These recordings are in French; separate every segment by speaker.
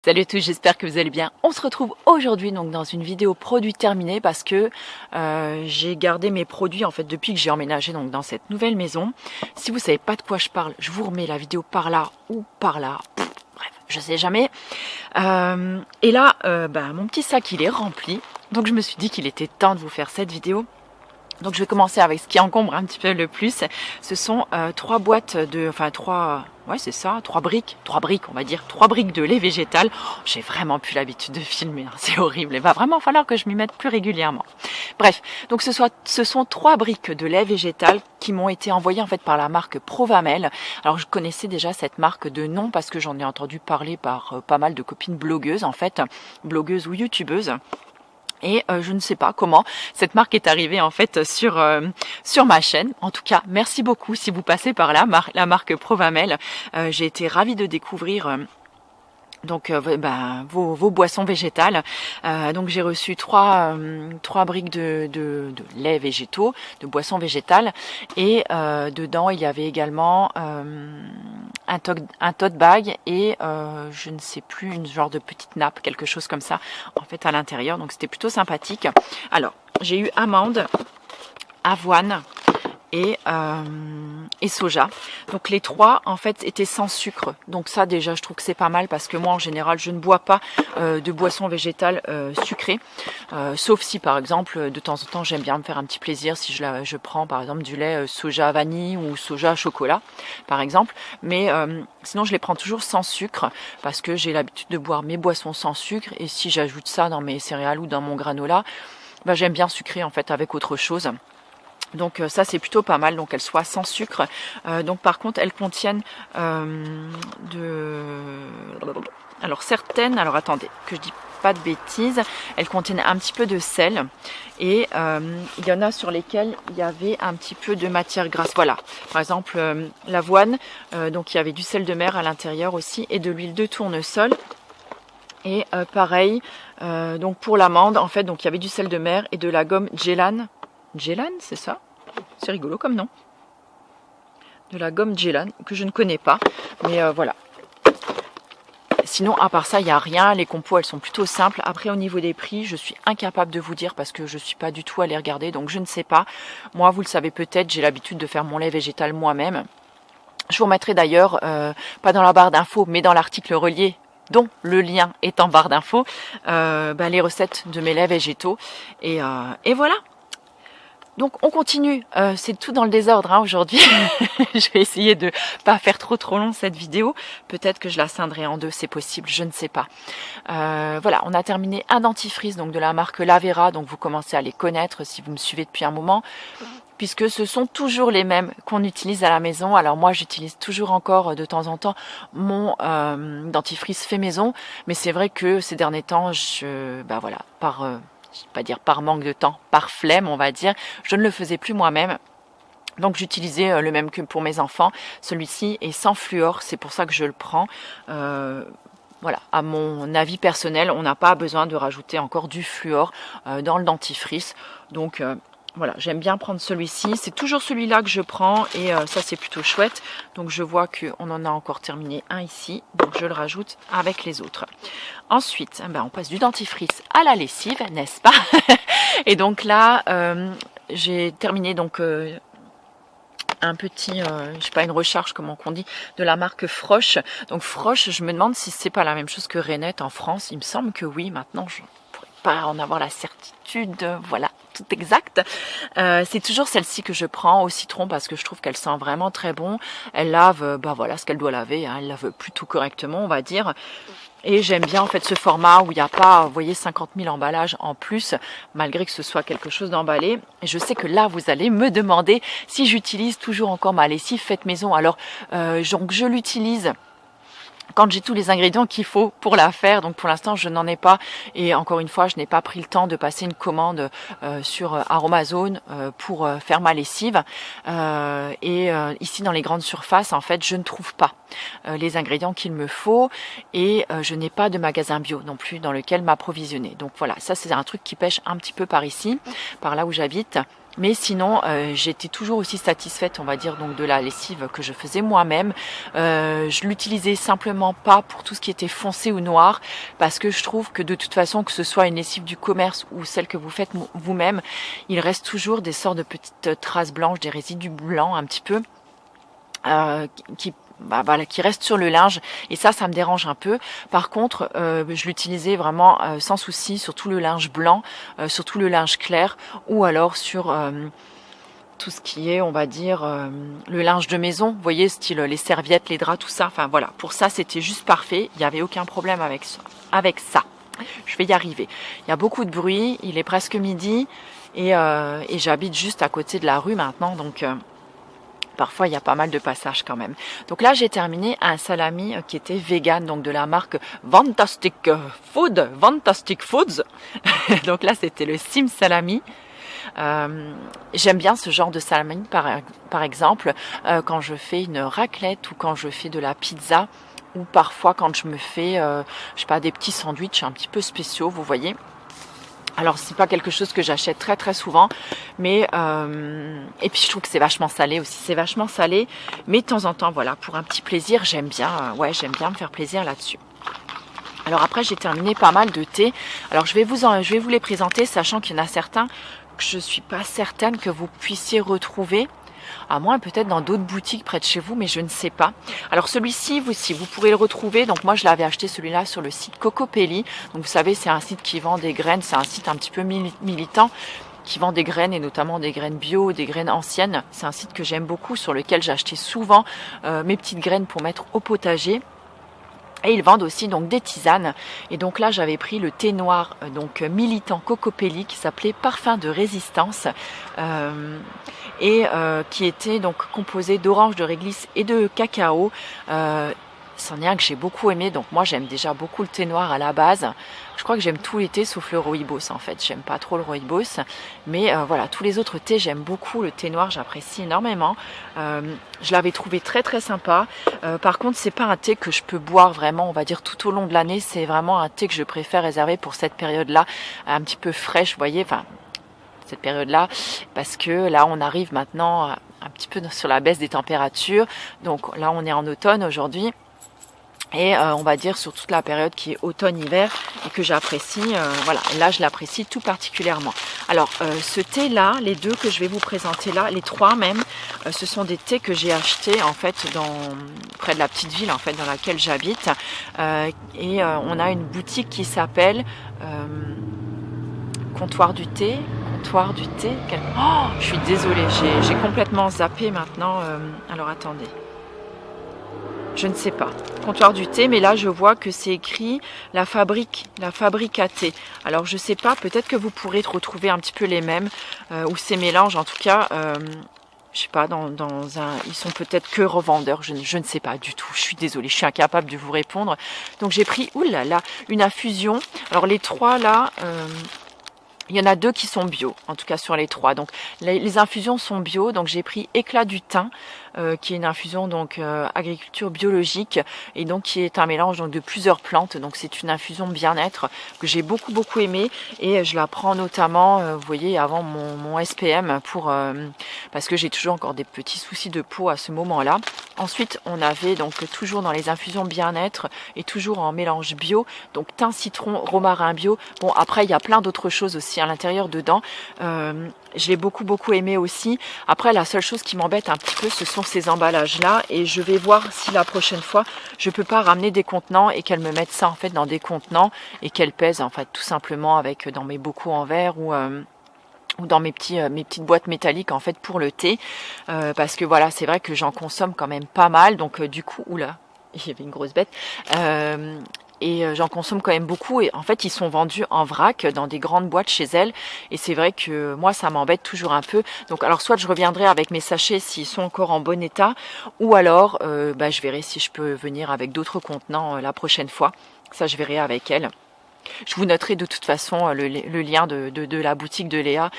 Speaker 1: Salut à tous, j'espère que vous allez bien. On se retrouve aujourd'hui donc dans une vidéo produit terminée parce que j'ai gardé mes produits en fait depuis que j'ai emménagé donc dans cette nouvelle maison. Si vous savez pas de quoi je parle, je vous remets la vidéo par là ou par là. Bref, je sais jamais. Et là, mon petit sac il est rempli, donc je me suis dit qu'il était temps de vous faire cette vidéo. Donc je vais commencer avec ce qui encombre un petit peu le plus. Ce sont trois boîtes de, trois briques on va dire, 3 briques de lait végétal. J'ai vraiment plus l'habitude de filmer, hein, c'est horrible. Il va vraiment falloir que je m'y mette plus régulièrement. Bref, donc ce sont 3 briques de lait végétal qui m'ont été envoyées en fait par la marque Provamel. Alors je connaissais déjà cette marque de nom parce que j'en ai entendu parler par pas mal de copines blogueuses en fait, blogueuses ou youtubeuses. Et je ne sais pas comment cette marque est arrivée en fait sur ma chaîne. En tout cas, merci beaucoup si vous passez par là, la marque Provamel. J'ai été ravie de découvrir vos boissons végétales. Donc j'ai reçu 3 briques de lait végétaux, de boissons végétales, et dedans il y avait également un tote bag et je ne sais plus, une genre de petite nappe, quelque chose comme ça en fait à l'intérieur. Donc c'était plutôt sympathique. Alors j'ai eu amande, avoine et soja. Donc les 3 en fait étaient sans sucre. Donc ça déjà je trouve que c'est pas mal parce que moi en général je ne bois pas de boissons végétales sucrées. Sauf si par exemple de temps en temps j'aime bien me faire un petit plaisir si je prends par exemple du lait soja vanille ou soja chocolat par exemple. Mais sinon je les prends toujours sans sucre parce que j'ai l'habitude de boire mes boissons sans sucre, et si j'ajoute ça dans mes céréales ou dans mon granola, j'aime bien sucrer en fait avec autre chose. Donc ça c'est plutôt pas mal, donc elles soient sans sucre. Donc par contre elles contiennent alors certaines, alors attendez que je dis pas de bêtises, elles contiennent un petit peu de sel, et il y en a sur lesquelles il y avait un petit peu de matière grasse. Voilà, par exemple l'avoine, donc il y avait du sel de mer à l'intérieur aussi et de l'huile de tournesol. Et pareil, donc pour l'amande en fait, donc il y avait du sel de mer et de la gomme Gelane. Gelane, c'est ça? C'est rigolo comme nom. De la gomme Gelane, que je ne connais pas. Mais voilà. Sinon, à part ça, il n'y a rien. Les compos, elles sont plutôt simples. Après, au niveau des prix, je suis incapable de vous dire parce que je ne suis pas du tout allée regarder. Donc, je ne sais pas. Moi, vous le savez peut-être, j'ai l'habitude de faire mon lait végétal moi-même. Je vous remettrai d'ailleurs, pas dans la barre d'infos, mais dans l'article relié, dont le lien est en barre d'infos, les recettes de mes laits végétaux. Et voilà. Donc on continue, c'est tout dans le désordre aujourd'hui. Je vais essayer de pas faire trop long cette vidéo. Peut-être que je la scindrai en 2, c'est possible, je ne sais pas. Voilà, on a terminé un dentifrice donc de la marque Lavera, donc vous commencez à les connaître si vous me suivez depuis un moment, puisque ce sont toujours les mêmes qu'on utilise à la maison. Alors moi j'utilise toujours encore de temps en temps mon dentifrice fait maison, mais c'est vrai que ces derniers temps, je ne vais pas dire par manque de temps, par flemme on va dire, je ne le faisais plus moi-même. Donc j'utilisais le même que pour mes enfants. Celui-ci est sans fluor, c'est pour ça que je le prends. Voilà, à mon avis personnel, on n'a pas besoin de rajouter encore du fluor dans le dentifrice. Donc voilà, j'aime bien prendre celui-ci. C'est toujours celui-là que je prends et ça c'est plutôt chouette. Donc je vois qu'on en a encore terminé un ici. Donc je le rajoute avec les autres. Ensuite, on passe du dentifrice à la lessive, n'est-ce pas? Et donc là, j'ai terminé donc un petit, je sais pas, une recharge, comment qu'on dit, de la marque Froche. Donc Froche, je me demande si c'est pas la même chose que Rainette en France. Il me semble que oui. Maintenant, je pourrais pas en avoir la certitude. Voilà, tout exact. C'est toujours celle-ci que je prends au citron parce que je trouve qu'elle sent vraiment très bon. Elle lave, voilà, ce qu'elle doit laver. Hein. Elle lave plutôt correctement, on va dire. Et j'aime bien en fait ce format où il n'y a pas, vous voyez, 50 000 emballages en plus, malgré que ce soit quelque chose d'emballé. Et je sais que là, vous allez me demander si j'utilise toujours encore ma lessive faite maison. Alors, donc je l'utilise quand j'ai tous les ingrédients qu'il faut pour la faire. Donc pour l'instant je n'en ai pas, et encore une fois je n'ai pas pris le temps de passer une commande sur Aromazone pour faire ma lessive, et ici dans les grandes surfaces en fait je ne trouve pas les ingrédients qu'il me faut, et je n'ai pas de magasin bio non plus dans lequel m'approvisionner. Donc voilà, ça c'est un truc qui pêche un petit peu par ici, par là où j'habite. Mais sinon, j'étais toujours aussi satisfaite, on va dire, donc de la lessive que je faisais moi-même. Je l'utilisais simplement pas pour tout ce qui était foncé ou noir, parce que je trouve que de toute façon, que ce soit une lessive du commerce ou celle que vous faites vous-même, il reste toujours des sortes de petites traces blanches, des résidus blancs un petit peu, qui reste sur le linge, et ça me dérange un peu. Par contre, je l'utilisais vraiment sans souci sur tout le linge blanc, sur tout le linge clair, ou alors sur tout ce qui est, on va dire, le linge de maison, vous voyez, style les serviettes, les draps, tout ça. Enfin voilà, pour ça c'était juste parfait, il n'y avait aucun problème avec ça. Je vais y arriver. Il y a beaucoup de bruit, il est presque midi, et j'habite juste à côté de la rue maintenant, donc parfois il y a pas mal de passages quand même. Donc là j'ai terminé un salami qui était vegan, donc de la marque Fantastic Foods. Donc là c'était le Sim Salami. J'aime bien ce genre de salami par exemple quand je fais une raclette ou quand je fais de la pizza, ou parfois quand je me fais je sais pas, des petits sandwichs un petit peu spéciaux, vous voyez. Alors c'est pas quelque chose que j'achète très souvent, mais et puis je trouve que c'est vachement salé aussi, c'est vachement salé, mais de temps en temps voilà, pour un petit plaisir, j'aime bien me faire plaisir là-dessus. Alors après j'ai terminé pas mal de thés. Alors je vais vous les présenter, sachant qu'il y en a certains que je suis pas certaine que vous puissiez retrouver, à moins peut-être dans d'autres boutiques près de chez vous, mais je ne sais pas. Alors celui-ci, vous pourrez le retrouver. Donc moi je l'avais acheté celui-là sur le site Cocopelli. Donc vous savez, c'est un site qui vend des graines, c'est un site un petit peu militant, qui vend des graines, et notamment des graines bio, des graines anciennes. C'est un site que j'aime beaucoup, sur lequel j'achetais souvent mes petites graines pour mettre au potager. Et ils vendent aussi donc des tisanes. Et donc là j'avais pris le thé noir donc militant Cocopelli, qui s'appelait Parfum de résistance, qui était donc composé d'orange, de réglisse et de cacao. C'en est un que j'ai beaucoup aimé. Donc moi j'aime déjà beaucoup le thé noir à la base. Je crois que j'aime tous les thés sauf le rooibos en fait. J'aime pas trop le rooibos, mais voilà, tous les autres thés j'aime beaucoup. Le thé noir j'apprécie énormément. Je l'avais trouvé très sympa. Par contre c'est pas un thé que je peux boire vraiment, on va dire, tout au long de l'année. C'est vraiment un thé que je préfère réserver pour cette période-là, un petit peu fraîche, vous voyez, enfin cette période-là, parce que là on arrive maintenant un petit peu sur la baisse des températures. Donc là on est en automne aujourd'hui. Et on va dire sur toute la période qui est automne-hiver, et que j'apprécie, voilà, là je l'apprécie tout particulièrement. Alors ce thé là, les deux que je vais vous présenter là, les trois même, ce sont des thés que j'ai achetés en fait près de la petite ville en fait dans laquelle j'habite, et on a une boutique qui s'appelle Comptoir du thé. Oh, je suis désolée, j'ai complètement zappé maintenant. Alors attendez. Je ne sais pas, Comptoir du thé, mais là je vois que c'est écrit la fabrique à thé. Alors je sais pas, peut-être que vous pourrez retrouver un petit peu les mêmes, ou ces mélanges, en tout cas, je sais pas, ils sont peut-être que revendeurs, je ne sais pas du tout, je suis désolée, je suis incapable de vous répondre. Donc j'ai pris, oulala, une infusion. Alors les trois là, il y en a deux qui sont bio, en tout cas sur les trois. Donc les infusions sont bio. Donc j'ai pris Éclat du thym, qui est une infusion donc agriculture biologique, et donc qui est un mélange donc de plusieurs plantes. Donc c'est une infusion bien-être que j'ai beaucoup aimé, et je la prends notamment, vous voyez, avant mon SPM parce que j'ai toujours encore des petits soucis de peau à ce moment-là. Ensuite on avait donc toujours dans les infusions bien-être et toujours en mélange bio, donc thym, citron, romarin bio. Bon, après il y a plein d'autres choses aussi à l'intérieur dedans. Je l'ai beaucoup aimé aussi. Après la seule chose qui m'embête un petit peu, ce sont ces emballages là, et je vais voir si la prochaine fois je peux pas ramener des contenants et qu'elles me mettent ça en fait dans des contenants, et qu'elles pèsent en fait tout simplement avec dans mes bocaux en verre, ou dans mes petites boîtes métalliques en fait pour le thé, parce que voilà, c'est vrai que j'en consomme quand même pas mal. Donc du coup, oula, il y avait une grosse bête. Et j'en consomme quand même beaucoup, et en fait ils sont vendus en vrac dans des grandes boîtes chez elles, et c'est vrai que moi ça m'embête toujours un peu. Donc alors soit je reviendrai avec mes sachets s'ils sont encore en bon état, ou alors je verrai si je peux venir avec d'autres contenants la prochaine fois. Ça je verrai avec elle. Je vous noterai de toute façon le lien de la boutique de Léa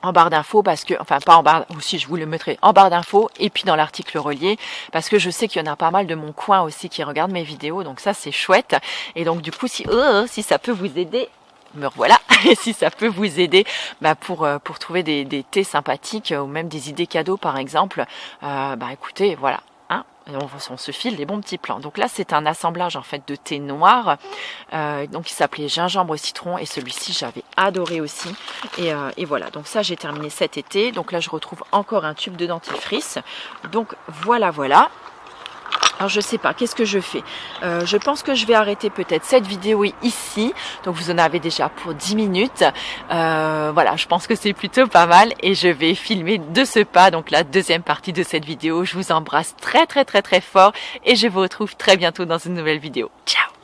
Speaker 1: en barre d'infos, parce que, enfin pas en barre, aussi je vous le mettrai en barre d'infos, et puis dans l'article relié, parce que je sais qu'il y en a pas mal de mon coin aussi qui regardent mes vidéos, donc ça c'est chouette. Et donc du coup si ça peut vous aider, me revoilà. Et si ça peut vous aider pour trouver des thés sympathiques ou même des idées cadeaux par exemple, écoutez, voilà. Hein, on se file des bons petits plans. Donc là, c'est un assemblage en fait de thé noir. Donc il s'appelait gingembre citron et celui-ci j'avais adoré aussi. Et voilà. Donc ça j'ai terminé cet été. Donc là je retrouve encore un tube de dentifrice. Donc voilà. Alors je sais pas, qu'est-ce que je fais? Je pense que je vais arrêter peut-être cette vidéo ici. Donc vous en avez déjà pour 10 minutes. Voilà, je pense que c'est plutôt pas mal. Et je vais filmer de ce pas, donc la deuxième partie de cette vidéo. Je vous embrasse très fort et je vous retrouve très bientôt dans une nouvelle vidéo. Ciao!